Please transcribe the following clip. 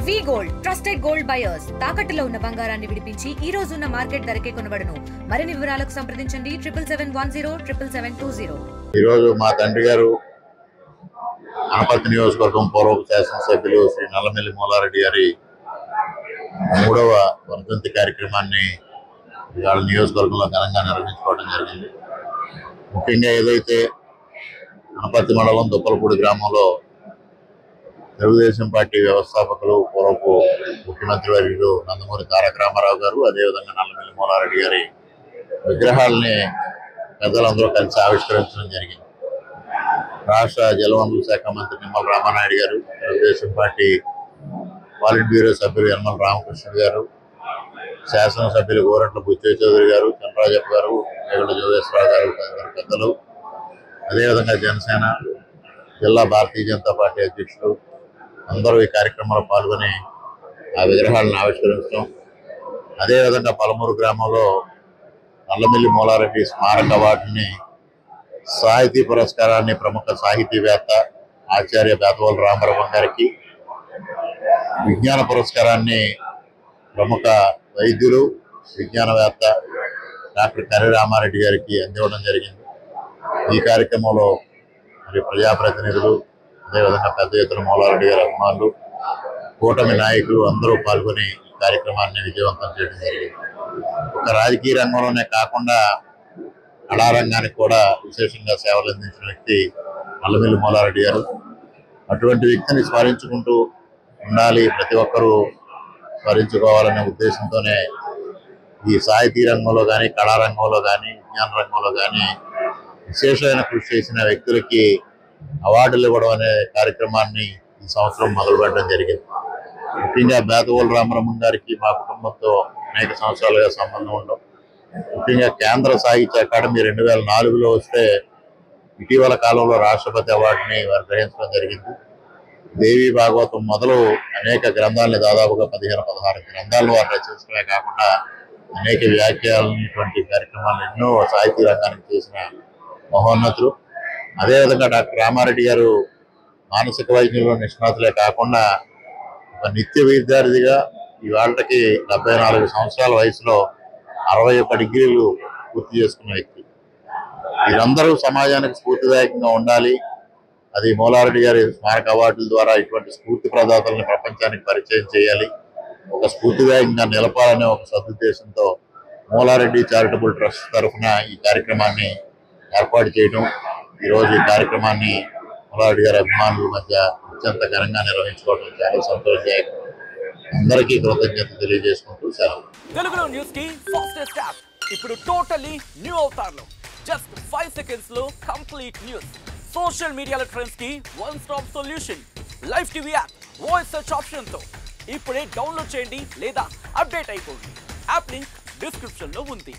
వి gold trusted gold buyers తాకట్టులో ఉన్న బంగారాన్ని విడిపించి ఈ రోజు ఉన్న మార్కెట్ ధరకే కొనబడును. మరిన్ని వివరాలకు సంప్రదించండి 7710 ఈ రోజు మా తండ్రి గారు అనపర్తి నియోజకవర్గం పూర్వపు శాసనసభ్యులు శ్రీ నల్లమిల్లి మూలారెడ్డి గారి 3వ వర్ధంతి కార్యక్రమాన్ని ఇవాళ నియోజకవర్గంలో ఘనంగా నిర్వహించుకోవడం జరిగింది. ముఖ్యంగా ఏదైతే అనపర్తి మండలం దుప్పలపూడి గ్రామంలో తెలుగుదేశం పార్టీ వ్యవస్థాపకులు పూర్వపు ముఖ్యమంత్రి వర్యులు నందమూరి తారక రామారావు గారు, అదేవిధంగా నల్లమిల్లి మూలారెడ్డి గారి విగ్రహాలని పెద్దలందరూ కలిసి ఆవిష్కరించడం జరిగింది. రాష్ట్ర జలవనరుల శాఖ మంత్రి నిమ్మల రామానాయుడు గారు, తెలుగుదేశం పార్టీ పాలిట్ బ్యూరో సభ్యులు యనమల రామకృష్ణ గారు, శాసనసభ్యులు గోరంట్ల బుచ్చయ్య చౌదరి గారు, చంద్రరాజప్ప గారు, వేగుల జోగేశ్వరరావు గారు తదితర పెద్దలు, అదేవిధంగా జనసేన జిల్లా భారతీయ జనతా పార్టీ అధ్యక్షులు అందరూ ఈ కార్యక్రమంలో పాల్గొని ఆ విగ్రహాలను ఆవిష్కరించడం, అదేవిధంగా పలమూరు గ్రామంలో నల్లమిల్లి మూలారెడ్డి స్మారక అవార్డుని, సాహితీ పురస్కారాన్ని ప్రముఖ సాహితీవేత్త ఆచార్య బేతవోలు రామబ్రహ్మం గారికి, విజ్ఞాన పురస్కారాన్ని ప్రముఖ వైద్యులు విజ్ఞానవేత్త డాక్టర్ కర్రి రామారెడ్డి గారికి అందివ్వడం జరిగింది. ఈ కార్యక్రమంలో మరి ప్రజాప్రతినిధులు, అదేవిధంగా పెద్ద ఎత్తున మూలారెడ్డి గారి అభిమానులు, కూటమి నాయకులు అందరూ పాల్గొని ఈ కార్యక్రమాన్ని విజయవంతం చేయడం జరిగింది. ఒక రాజకీయ రంగంలోనే కాకుండా కళారంగానికి కూడా విశేషంగా సేవలు అందించిన వ్యక్తి నల్లమిల్లి మూలారెడ్డి గారు. అటువంటి వ్యక్తిని స్మరించుకుంటూ ఉండాలి, ప్రతి ఒక్కరూ స్మరించుకోవాలనే ఉద్దేశంతోనే ఈ సాహితీ రంగంలో కానీ, కళారంగంలో కానీ, విజ్ఞాన రంగంలో కానీ విశేషమైన కృషి చేసిన వ్యక్తులకి అవార్డులు ఇవ్వడం అనే కార్యక్రమాన్ని ఈ సంవత్సరం మొదలుపెట్టడం జరిగింది. ముఖ్యంగా బేతవోలు రామబ్రహ్మం గారికి మా కుటుంబంతో అనేక సంవత్సరాలుగా సంబంధం ఉండడం, ముఖ్యంగా కేంద్ర సాహిత్య అకాడమీ 2004లో వస్తే ఇటీవల కాలంలో రాష్ట్రపతి అవార్డుని వారు గ్రహించడం జరిగింది. దేవి భాగవతం మొదలు అనేక గ్రంథాలని, దాదాపుగా 15-16 గ్రంథాలను వారు రచించడమే కాకుండా అనేక వ్యాఖ్యలటువంటి కార్యక్రమాలు ఎన్నో సాహితీ రంగానికి చేసిన మహోన్నతులు. అదేవిధంగా డాక్టర్ రామారెడ్డి గారు మానసిక వైద్యంలో నిష్ణాతులే కాకుండా ఒక నిత్య విద్యార్థిగా ఇవాళకి 74 సంవత్సరాల వయసులో 61 డిగ్రీలు పూర్తి చేసుకున్న వ్యక్తి. వీరందరూ సమాజానికి స్ఫూర్తిదాయకంగా ఉండాలి. అది మూలారెడ్డి గారి స్మారక అవార్డుల ద్వారా ఇటువంటి స్ఫూర్తి ప్రదాతలను ప్రపంచానికి పరిచయం చేయాలి, ఒక స్ఫూర్తిదాయకంగా నిలపాలనే ఒక సదుద్దేశంతో మూలారెడ్డి చారిటబుల్ ట్రస్ట్ తరఫున ఈ కార్యక్రమాన్ని ఏర్పాటు చేయడం, ఈరోజు ఈ కార్యక్రమాన్ని మూలారెడ్డి గారి అభిమానుల మధ్య అత్యంత ఘనంగా నిర్వహించుకోవడం చాలా సంతోషదాయకం. అందరికీ కృతజ్ఞతలు తెలియజేసుకుంటూ సెలవు. తెలుగులో న్యూస్ కి ఫాస్టెస్ట్ యాప్ ఇప్పుడు టోటల్లీ న్యూ అవతార్లో జస్ట్ 5 seconds లో కంప్లీట్ న్యూస్. సోషల్ మీడియాలో ట్రెండ్స్ కి one stop solution. Live TV app voice search option తో ఇప్పుడే డౌన్లోడ్ చేయండి లేదా అప్డేట్ అయిపోండి. యాప్ లింక్ డిస్క్రిప్షన్ లో ఉంది.